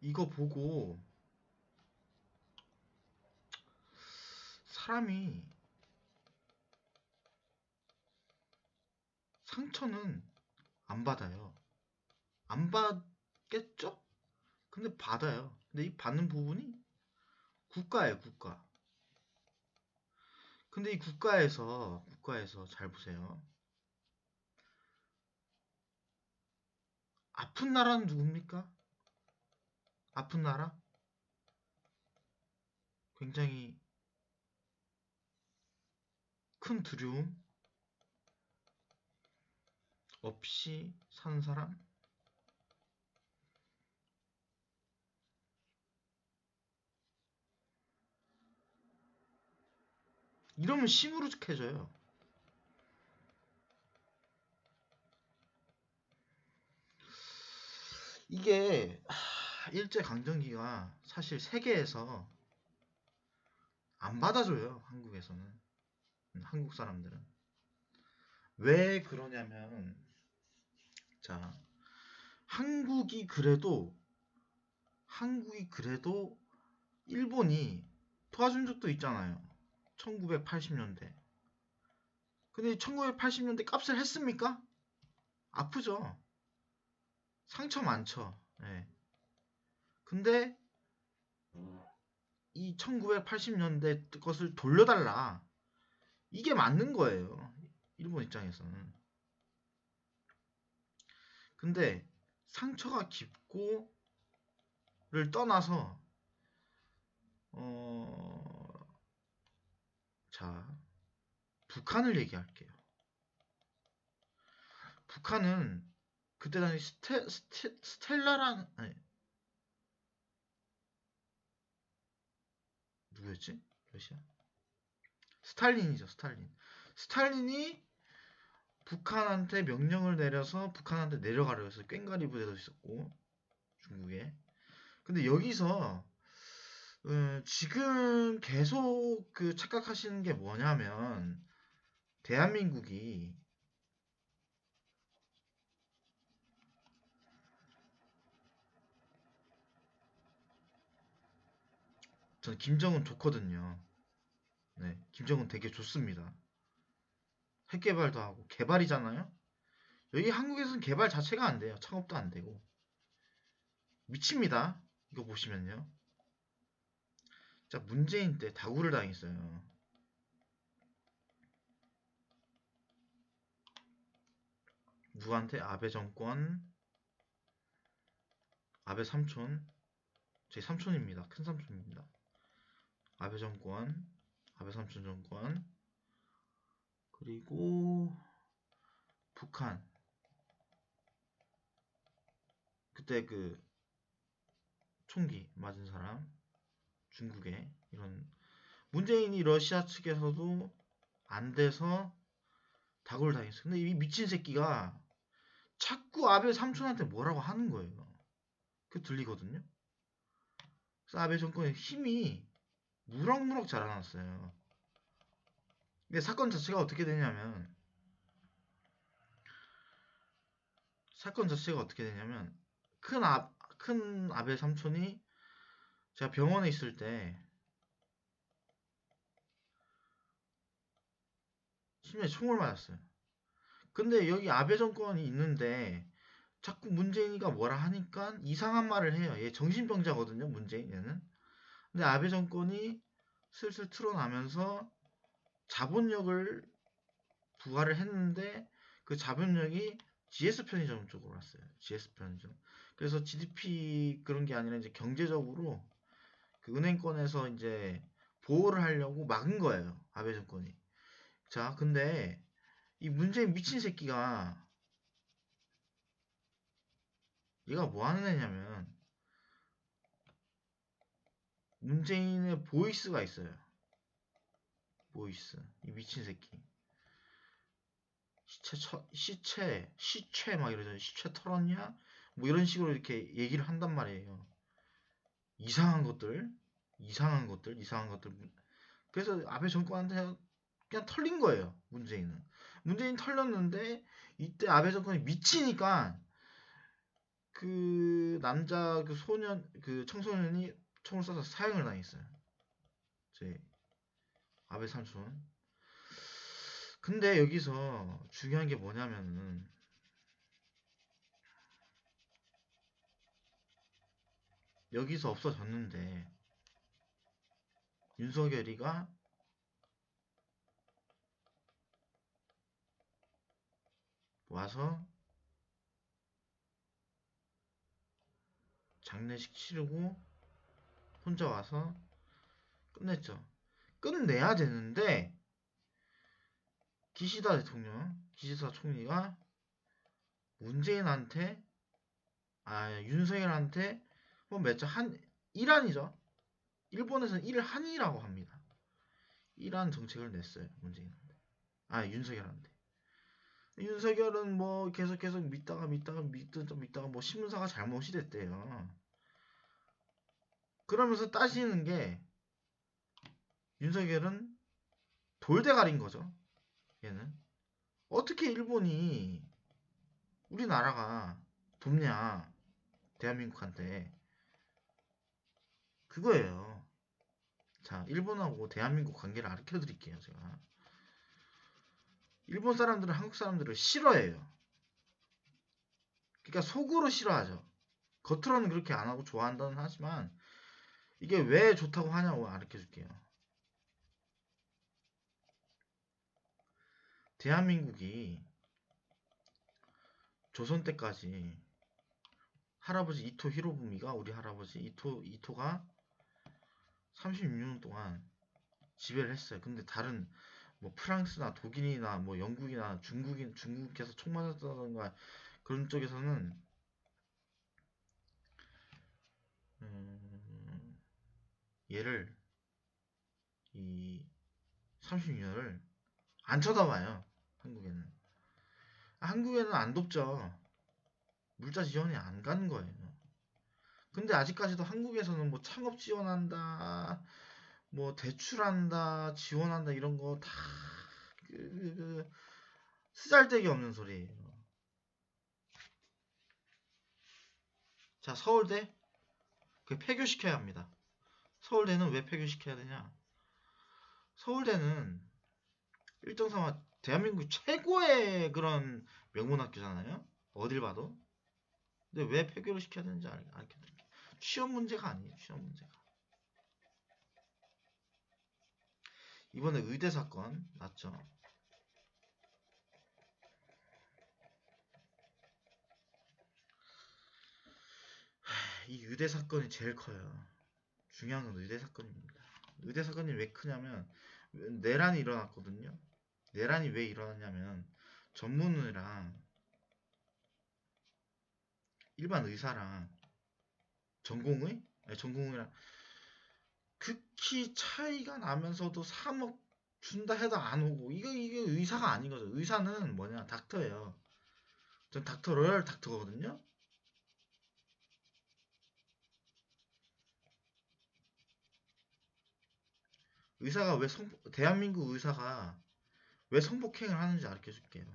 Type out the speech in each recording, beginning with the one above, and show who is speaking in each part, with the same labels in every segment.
Speaker 1: 이거 보고 사람이 상처는 안 받아요. 안 받겠죠? 근데 받아요. 근데 이 받는 부분이 국가예요, 국가. 근데 이 국가에서 잘 보세요. 아픈 나라는 누굽니까? 아픈 나라? 굉장히 큰 두려움 없이 사는 사람? 이러면 시무룩해져요. 이게 일제강점기가 사실 세계에서 안 받아줘요. 한국에서는. 한국 사람들은. 왜 그러냐면 자, 한국이 그래도 일본이 도와준 적도 있잖아요. 1980년대. 근데 1980년대 값을 했습니까? 아프죠. 상처 많죠. 네. 근데 이 1980년대 것을 돌려달라. 이게 맞는 거예요. 일본 입장에서는. 근데 상처가 깊고를 떠나서 자, 북한을 얘기할게요. 북한은 그때 당시 스텔라라는 아니 누구였지? 러시아? 스탈린이죠, 스탈린. 스탈린이 북한한테 명령을 내려서 북한한테 내려가려고 해서 꽹과리 부대도 있었고 중국에. 근데 여기서 지금 계속 그 착각하시는 게 뭐냐면 대한민국이 저는 김정은 좋거든요. 네, 김정은 되게 좋습니다. 핵 개발도 하고 개발이잖아요. 여기 한국에서는 개발 자체가 안 돼요. 창업도 안 되고 미칩니다. 이거 보시면요. 자, 문재인 때 다구를 당했어요. 누구한테? 아베 정권, 아베 삼촌, 제 삼촌입니다. 큰 삼촌입니다. 아베 정권, 아베 삼촌 정권, 그리고 북한. 그때 그 총기 맞은 사람, 중국에 이런 문재인이 러시아 측에서도 안 돼서 다구를 당했어요. 근데 이 미친 새끼가 자꾸 아베 삼촌한테 뭐라고 하는 거예요. 그게 들리거든요. 그래서 아베 정권의 힘이 무럭무럭 자라났어요. 근데 사건 자체가 어떻게 되냐면 큰 아베 삼촌이 제가 병원에 있을 때 심지어 총을 맞았어요. 근데 여기 아베 정권이 있는데 자꾸 문재인이가 뭐라 하니까 이상한 말을 해요. 얘 정신병자거든요, 문재인 얘는. 근데 아베 정권이 슬슬 틀어나면서 자본력을 부과를 했는데 그 자본력이 GS 편의점 쪽으로 왔어요. GS 편의점. 그래서 GDP 그런 게 아니라 이제 경제적으로 그 은행권에서 이제 보호를 하려고 막은 거예요. 아베 정권이. 자, 근데 이 문재인 미친 새끼가 얘가 뭐 하는 애냐면 문재인의 보이스가 있어요. 보이스. 이 미친 새끼. 시체 막 이러잖아요. 시체 털었냐? 뭐 이런 식으로 이렇게 얘기를 한단 말이에요. 이상한 것들. 이상한 것들. 그래서 아베 정권한테 그냥 털린 거예요. 문재인은. 문재인 털렸는데 이때 아베 정권이 미치니까 그 남자 그 소년 그 청소년이 총을 쏴서 사형을 당했어요. 제 아베 삼촌. 근데 여기서 중요한 게 뭐냐면은 여기서 없어졌는데 윤석열이가 와서 장례식 치르고 혼자 와서 끝냈죠. 끝내야 되는데 기시다 대통령, 기시다 총리가 문재인한테 윤석열한테 뭐 몇자 한 이란이죠. 일본에서는 일한이라고 합니다. 이란 정책을 냈어요. 문재인한테. 윤석열한테. 윤석열은 뭐 계속 믿다가 뭐 신문사가 잘못이 됐대요. 그러면서 따지는 게 윤석열은 돌대가리인 거죠. 얘는 어떻게 일본이 우리나라가 돕냐 대한민국한테 그거예요. 자, 일본하고 대한민국 관계를 가르쳐 드릴게요. 제가 일본 사람들은 한국 사람들을 싫어해요. 그러니까 속으로 싫어하죠. 겉으로는 그렇게 안 하고 좋아한다는 하지만 이게 왜 좋다고 하냐고 가르쳐 줄게요. 대한민국이 조선 때까지 할아버지 이토 히로부미가 우리 할아버지 이토가 36년 동안 지배를 했어요. 근데 다른 뭐 프랑스나 독일이나 뭐 영국이나 중국에서 총 맞았다던가 그런 쪽에서는 얘를 이 36년을 안 쳐다봐요. 한국에는 안 돕죠. 물자 지원이 안 가는 거예요. 근데 아직까지도 한국에서는 뭐 창업 지원한다, 뭐 대출한다, 지원한다 이런 거 다 쓰잘데기 없는 소리예요. 자, 서울대 그 폐교시켜야 합니다. 서울대는 왜 폐교시켜야 되냐? 서울대는 일정삼아 대한민국 최고의 그런 명문학교잖아요. 어딜 봐도. 근데 왜 폐교를 시켜야 되는지 알려드릴게요. 취업 문제가 아니에요. 취업 문제가. 이번에 의대 사건 났죠. 이 의대 사건이 제일 커요. 중요한 건 의대 사건입니다. 의대 사건이 왜 크냐면 내란이 일어났거든요. 내란이 왜 일어났냐면 전문의랑 일반 의사랑 전공의? 전공의랑 극히 차이가 나면서도 3억 준다 해도 안 오고 이게 의사가 아닌 거죠. 의사는 뭐냐 닥터예요. 전 닥터 로열 닥터거든요. 의사가 왜 대한민국 의사가 왜 성폭행을 하는지 알려 줄게요.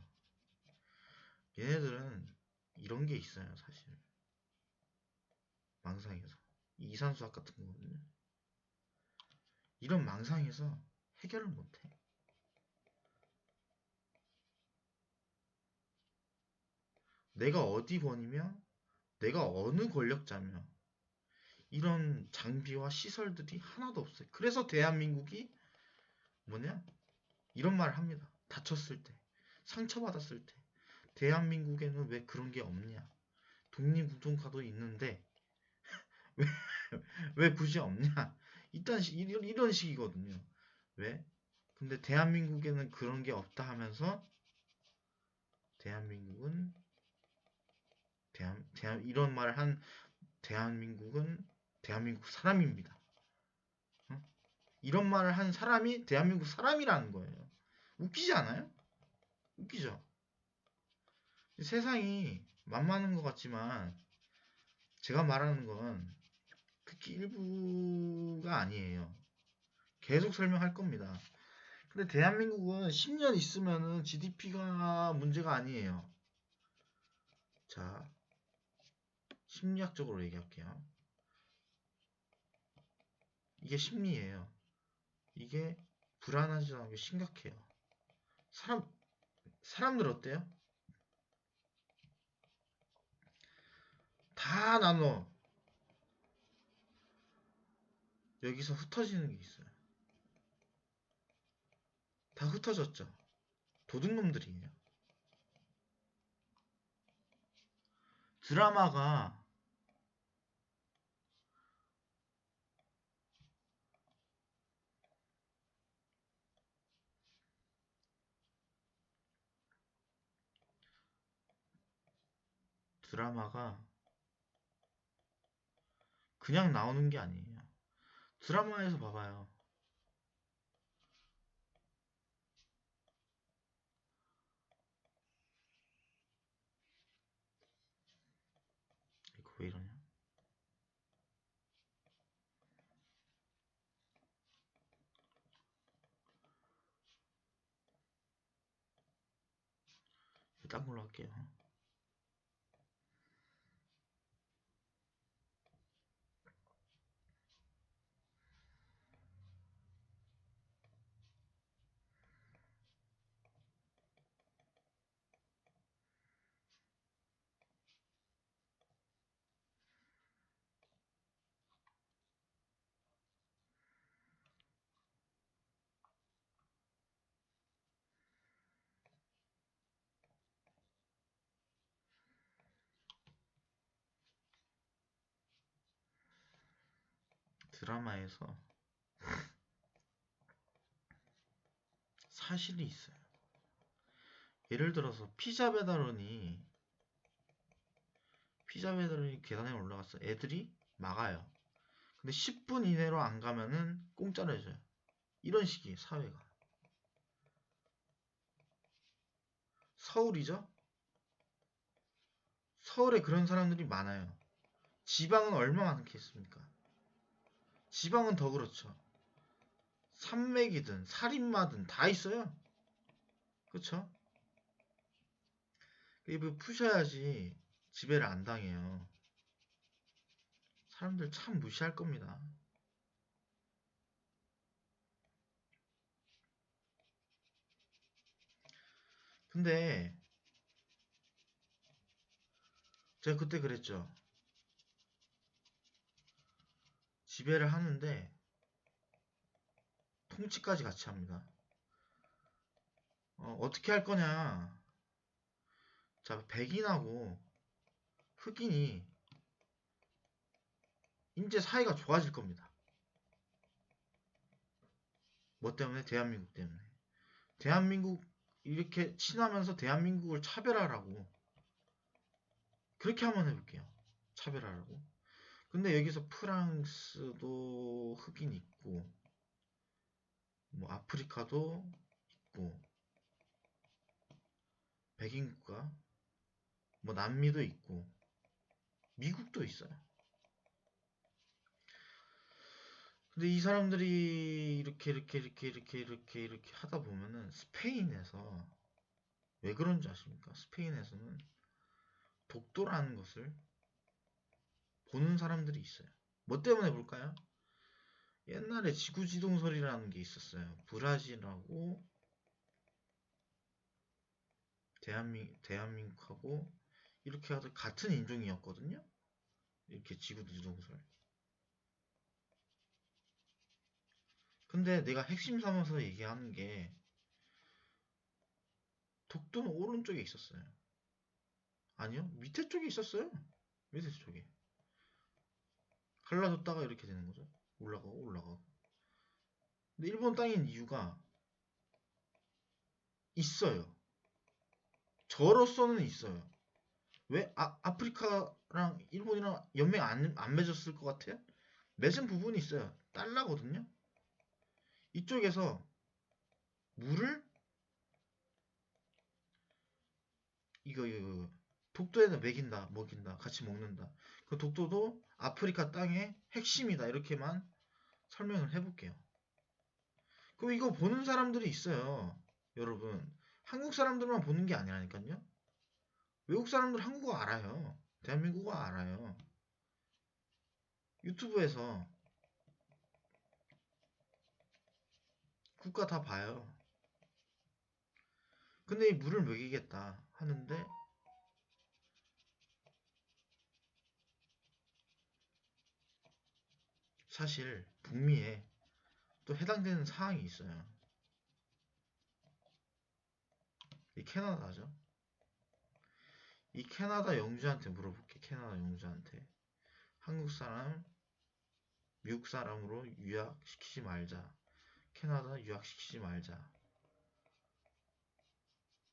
Speaker 1: 얘네들은 이런 게 있어요, 사실. 망상에서. 이산수학 같은 거거든요. 이런 망상에서 해결을 못해. 내가 어디 번이며 내가 어느 권력자며 이런 장비와 시설들이 하나도 없어요. 그래서 대한민국이 뭐냐? 이런 말을 합니다. 다쳤을 때, 상처받았을 때 대한민국에는 왜 그런 게 없냐? 독립운동가도 있는데 왜, 왜 굳이 없냐? 이런 식이거든요. 왜? 근데 대한민국에는 그런 게 없다 하면서 대한민국은 이런 말을 한 대한민국은 대한민국 사람입니다. 어? 이런 말을 한 사람이 대한민국 사람이라는 거예요. 웃기지 않아요? 웃기죠? 세상이 만만한 것 같지만 제가 말하는 건 극히 일부가 아니에요. 계속 설명할 겁니다. 근데 대한민국은 10년 있으면은 GDP가 문제가 아니에요. 자, 심리학적으로 얘기할게요. 이게 심리예요. 이게 불안하지 않게 심각해요. 사람들 어때요? 다 나눠. 여기서 흩어지는 게 있어요. 다 흩어졌죠. 도둑놈들이에요. 드라마가 그냥 나오는 게 아니에요. 드라마에서 봐봐요. 이거 왜 이러냐? 딴 걸로 할게요. 드라마에서 사실이 있어요. 예를 들어서 피자 배달원이 계단에 올라갔어. 애들이 막아요. 근데 10분 이내로 안 가면은 공짜로 해줘요. 이런 식이에요, 사회가. 서울이죠? 서울에 그런 사람들이 많아요. 지방은 얼마나 많겠습니까? 지방은 더 그렇죠. 산맥이든 살인마든 다 있어요. 그쵸? 입을 푸셔야지 지배를 안 당해요. 사람들 참 무시할 겁니다. 근데 제가 그때 그랬죠. 지배를 하는데 통치까지 같이 합니다. 어떻게 할 거냐. 자, 백인하고 흑인이 이제 사이가 좋아질 겁니다. 뭐 때문에? 대한민국 때문에. 대한민국 이렇게 친하면서 대한민국을 차별하라고. 그렇게 한번 해볼게요. 차별하라고. 근데 여기서 프랑스도 흑인 있고, 뭐 아프리카도 있고, 백인 국가, 뭐 남미도 있고, 미국도 있어요. 근데 이 사람들이 이렇게 하다 보면은 스페인에서 왜 그런지 아십니까? 스페인에서는 독도라는 것을 보는 사람들이 있어요. 뭐 때문에 볼까요? 옛날에 지구지동설이라는 게 있었어요. 브라질하고 대한민국하고 이렇게 하도 같은 인종이었거든요. 이렇게 지구지동설. 근데 내가 핵심 삼아서 얘기하는 게 독도는 오른쪽에 있었어요. 아니요, 밑에 쪽에 있었어요. 밑에 쪽에. 갈라졌다가 이렇게 되는 거죠. 올라가고. 근데 일본 땅인 이유가 있어요. 저로서는 있어요. 왜 아프리카랑 일본이랑 연맹 안 맺었을 것 같아요? 맺은 부분이 있어요. 달러거든요. 이쪽에서 물을 이거 독도에다 먹인다, 같이 먹는다. 그 독도도 아프리카 땅의 핵심이다. 이렇게만 설명을 해볼게요. 그럼 이거 보는 사람들이 있어요. 여러분, 한국 사람들만 보는 게 아니라니까요. 외국 사람들 한국어 알아요. 대한민국어 알아요. 유튜브에서 국가 다 봐요. 근데 이 물을 먹이겠다 하는데 사실 북미에 또 해당되는 사항이 있어요. 이 캐나다죠. 이 캐나다 영주한테 물어볼게. 캐나다 영주한테 한국 사람, 미국 사람으로 유학시키지 말자. 캐나다 유학시키지 말자.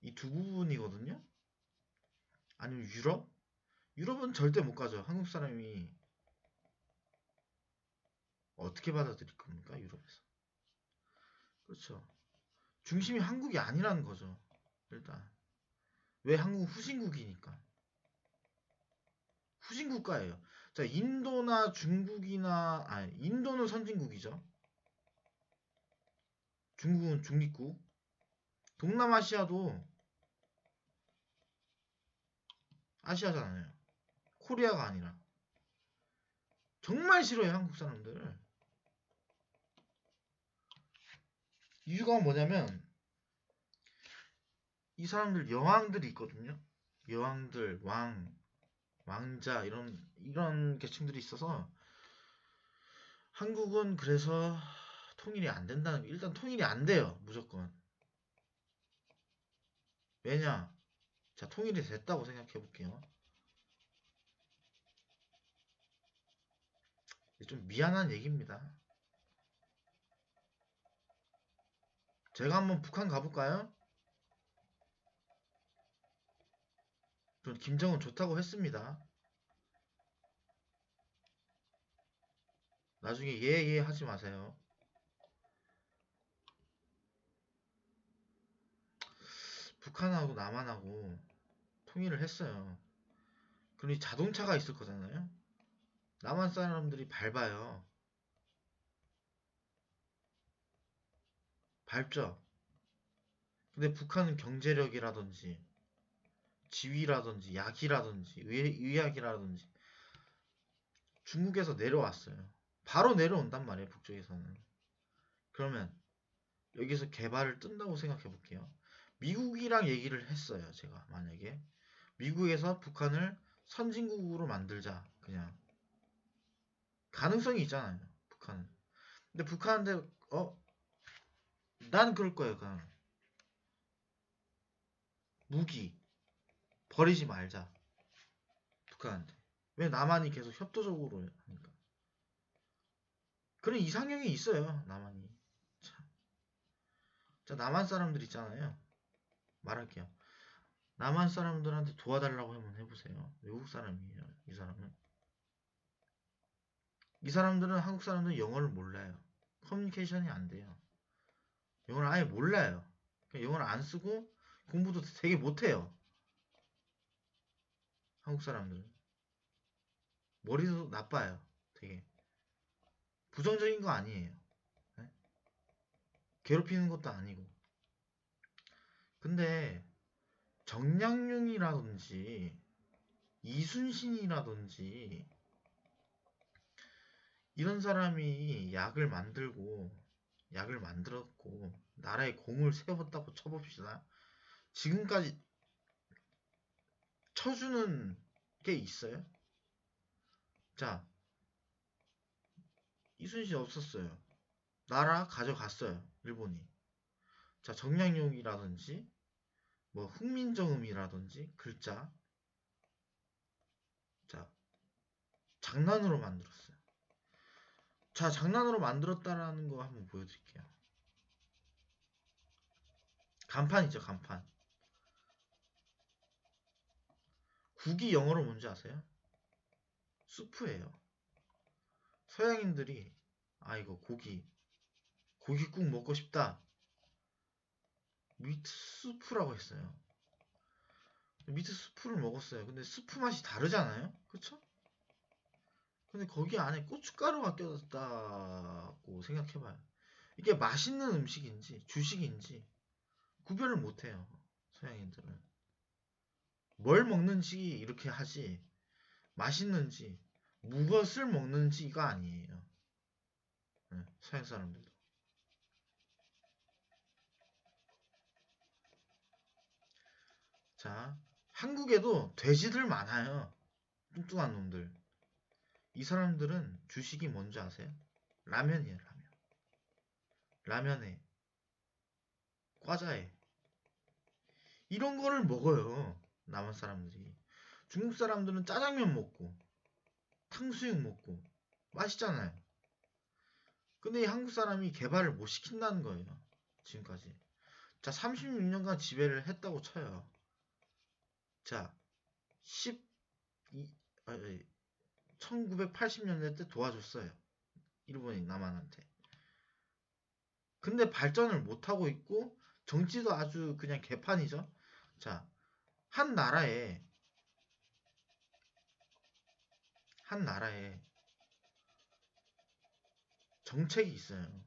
Speaker 1: 이 두 부분이거든요. 아니면 유럽? 유럽은 절대 못 가죠. 한국 사람이 어떻게 받아들일 겁니까? 유럽에서. 그렇죠. 중심이 한국이 아니라는 거죠. 일단. 왜 한국은 후진국이니까. 후진국가예요. 자, 인도나 중국이나, 아니, 인도는 선진국이죠. 중국은 중립국. 동남아시아도 아시아잖아요. 코리아가 아니라. 정말 싫어요, 한국 사람들. 이유가 뭐냐면, 이 사람들 여왕들이 있거든요. 여왕들, 왕자, 이런 계층들이 있어서, 한국은 그래서 통일이 안 된다는 게, 일단 통일이 안 돼요, 무조건. 왜냐? 자, 통일이 됐다고 생각해 볼게요. 좀 미안한 얘기입니다. 제가 한번 북한 가볼까요? 전 김정은 좋다고 했습니다. 나중에 예 하지 마세요. 북한하고 남한하고 통일을 했어요. 그럼 자동차가 있을 거잖아요. 남한 사람들이 밟아요. 밟죠. 근데 북한은 경제력이라든지 지위라든지 약이라든지 의학이라든지 중국에서 내려왔어요. 바로 내려온단 말이에요. 북쪽에서는. 그러면 여기서 개발을 뜬다고 생각해 볼게요. 미국이랑 얘기를 했어요. 제가 만약에 미국에서 북한을 선진국으로 만들자. 그냥 가능성이 있잖아요. 북한은. 근데 북한한테 난 그럴 거예요. 그냥 무기 버리지 말자. 북한한테. 왜 남한이 계속 협도적으로 하니까. 그런 이상형이 있어요. 남한이. 참. 자, 남한 사람들 있잖아요. 말할게요. 남한 사람들한테 도와달라고 한번 해보세요. 외국 사람이에요. 이 사람은. 이 사람들은 한국 사람들은 영어를 몰라요. 커뮤니케이션이 안 돼요. 영어를 아예 몰라요. 영어를 안 쓰고 공부도 되게 못해요. 한국 사람들은. 머리도 나빠요. 되게. 부정적인 거 아니에요. 네? 괴롭히는 것도 아니고. 근데 정량용이라든지 이순신이라든지 이런 사람이 약을 만들었고 나라에 공을 세웠다고 쳐봅시다. 지금까지 쳐주는 게 있어요? 자, 이순신 없었어요. 나라 가져갔어요. 일본이. 자, 정량용이라든지 뭐 훈민정음이라든지 글자. 자, 장난으로 만들었어요. 자, 장난으로 만들었다라는 거 한번 보여드릴게요. 간판이죠, 간판. 국이 영어로 뭔지 아세요? 수프예요. 서양인들이 이거 고기국 먹고 싶다. 미트 수프라고 했어요. 미트 수프를 먹었어요. 근데 수프 맛이 다르잖아요? 그쵸? 근데 거기 안에 고춧가루가 껴졌다고 생각해봐요. 이게 맛있는 음식인지 주식인지 구별을 못해요. 서양인들은. 뭘 먹는지 이렇게 하지 맛있는지 무엇을 먹는지가 아니에요. 네, 서양 사람들도. 자, 한국에도 돼지들 많아요. 뚱뚱한 놈들. 이 사람들은 주식이 뭔지 아세요? 라면이에요, 라면. 라면에, 과자에. 이런 거를 먹어요. 남한 사람들이. 중국 사람들은 짜장면 먹고, 탕수육 먹고, 맛있잖아요. 근데 이 한국 사람이 개발을 못 시킨다는 거예요. 지금까지. 자, 36년간 지배를 했다고 쳐요. 자, 1980년대 때 도와줬어요. 일본이 남한한테. 근데 발전을 못하고 있고 정치도 아주 그냥 개판이죠. 자, 한 나라에 정책이 있어요.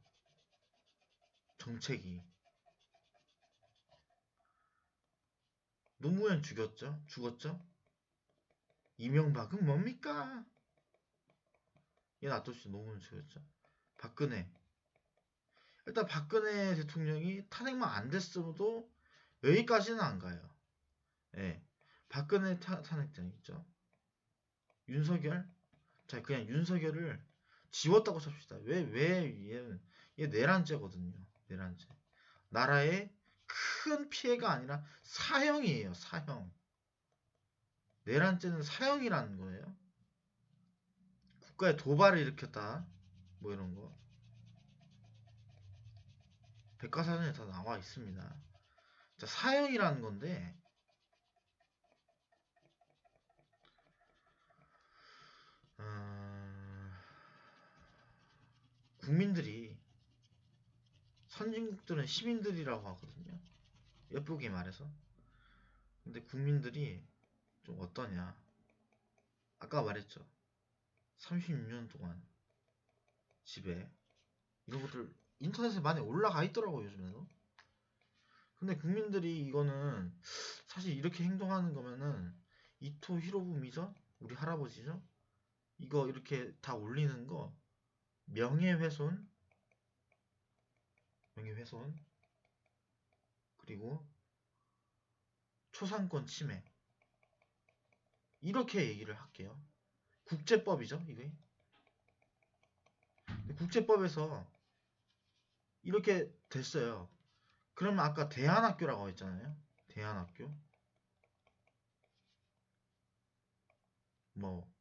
Speaker 1: 정책이. 노무현 죽었죠? 이명박은 뭡니까? 얘 놔둡시다. 노무현 죽였죠. 박근혜. 일단 박근혜 대통령이 탄핵만 안 됐어도 여기까지는 안 가요. 예. 박근혜 탄핵장 있죠. 윤석열. 자, 그냥 윤석열을 지웠다고 칩시다. 얘 내란죄거든요. 내란죄. 나라에 큰 피해가 아니라 사형이에요. 사형. 내란죄는 사형이라는 거예요. 국가에 도발을 일으켰다. 뭐 이런 거. 백과사전에 다 나와 있습니다. 자, 사형이라는 건데 국민들이 선진국들은 시민들이라고 하거든요. 예쁘게 말해서. 근데 국민들이 좀 어떠냐. 아까 말했죠. 36년 동안 집에 이런 것들 인터넷에 많이 올라가 있더라고요. 요즘에도. 근데 국민들이 이거는 사실 이렇게 행동하는 거면은 이토 히로부미죠? 우리 할아버지죠? 이거 이렇게 다 올리는 거 명예훼손 그리고 초상권 침해 이렇게 얘기를 할게요. 국제법이죠 이게. 국제법에서 이렇게 됐어요. 그러면 아까 대한학교라고 했잖아요. 대한학교 뭐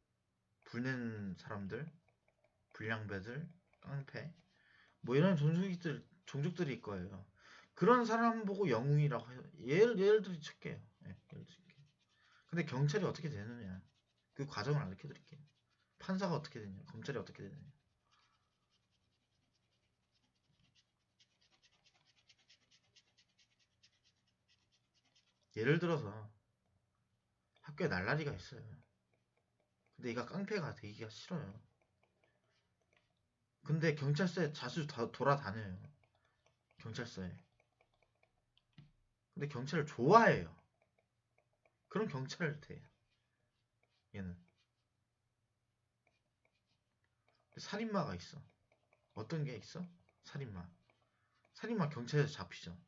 Speaker 1: 불낸 사람들 불량배들 깡패 뭐 이런 종족들이 있을 거예요. 그런 사람 보고 영웅이라고 해요. 예를 들어 칠게요. 예, 예를 들게. 근데 경찰이 어떻게 되느냐 그 과정을 알려 드릴게요. 판사가 어떻게 되냐 검찰이 어떻게 되느냐. 예를 들어서 학교에 날라리가 있어요. 근데 얘가 깡패가 되기가 싫어요. 근데 경찰서에 자주 돌아다녀요. 경찰서에. 근데 경찰을 좋아해요. 그럼 경찰을 돼. 얘는. 살인마가 있어. 어떤 게 있어? 살인마. 살인마 경찰에서 잡히죠.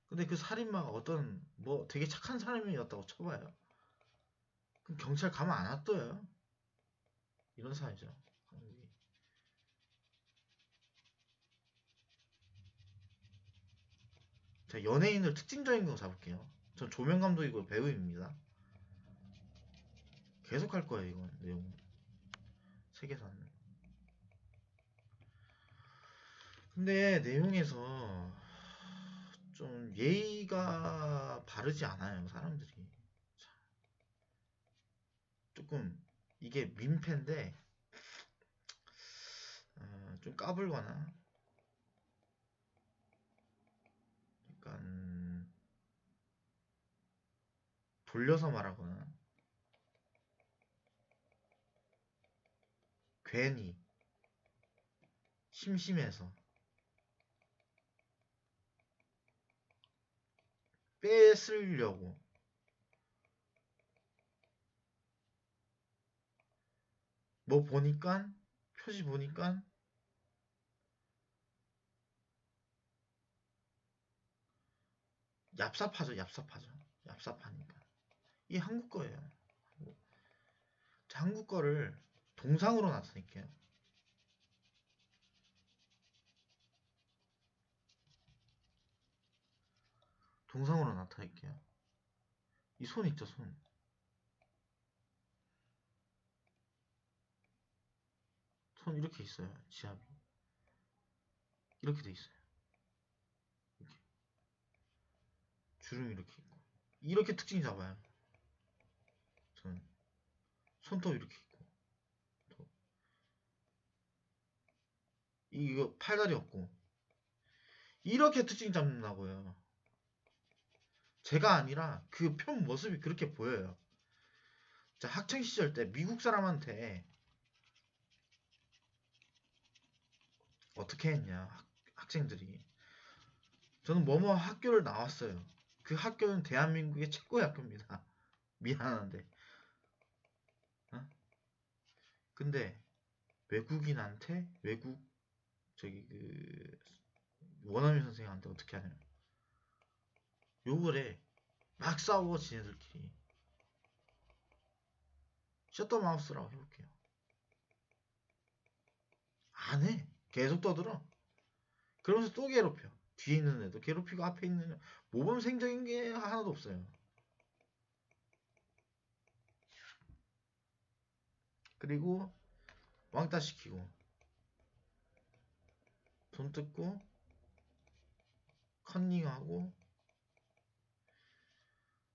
Speaker 1: 근데 그 살인마가 어떤 뭐 되게 착한 사람이었다고 쳐봐요. 그럼 경찰 가면 안 놔둬요. 이런 사회죠. 자, 연예인을 특징적인 거 잡을게요. 전 조명 감독이고 배우입니다. 계속 할 거예요, 이건 내용. 세계사는. 근데 내용에서 좀 예의가 바르지 않아요, 사람들이. 조금 이게 민폐인데 좀 까불거나 약간 돌려서 말하거나 괜히 심심해서 뺏으려고 뭐 보니까 표지 보니까 얍삽하죠, 얍삽하죠. 얍삽하니까. 이 한국 거예요. 자, 한국 거를 동상으로 나타낼게요. 동상으로 나타낼게요. 이 손 있죠, 손. 손 이렇게 있어요, 지압이. 이렇게 돼 있어요. 이렇게. 주름이 이렇게 있고. 이렇게 특징 잡아요. 저는. 손톱 이렇게 있고. 또. 이거 팔다리 없고. 이렇게 특징 잡는다고요. 제가 아니라 그 편 모습이 그렇게 보여요. 자, 학창 시절 때 미국 사람한테 어떻게 했냐, 학생들이. 저는 뭐뭐 학교를 나왔어요. 그 학교는 대한민국의 최고의 학교입니다. 미안한데. 어? 근데 외국인한테 외국 저기 그 원어민 선생님한테 어떻게 하냐면 욕을 해. 막 싸워 지네들끼리. 셔터 마우스라고 해볼게요. 안 해. 계속 떠들어. 그러면서 또 괴롭혀. 뒤에 있는 애도 괴롭히고 앞에 있는 애. 모범생적인 게 하나도 없어요. 그리고 왕따 시키고 돈 뜯고 컨닝하고.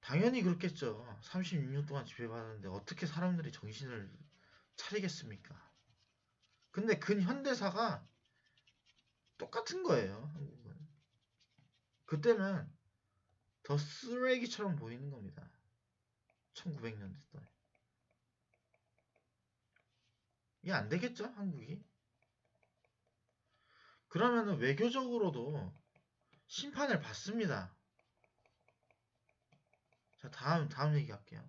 Speaker 1: 당연히 그렇겠죠. 36년 동안 지배받았는데 어떻게 사람들이 정신을 차리겠습니까? 근데 근현대사가 똑같은 거예요, 한국은. 그때는 더 쓰레기처럼 보이는 겁니다. 1900년대 때. 이게 안 되겠죠, 한국이? 그러면은 외교적으로도 심판을 받습니다. 자, 다음 얘기할게요.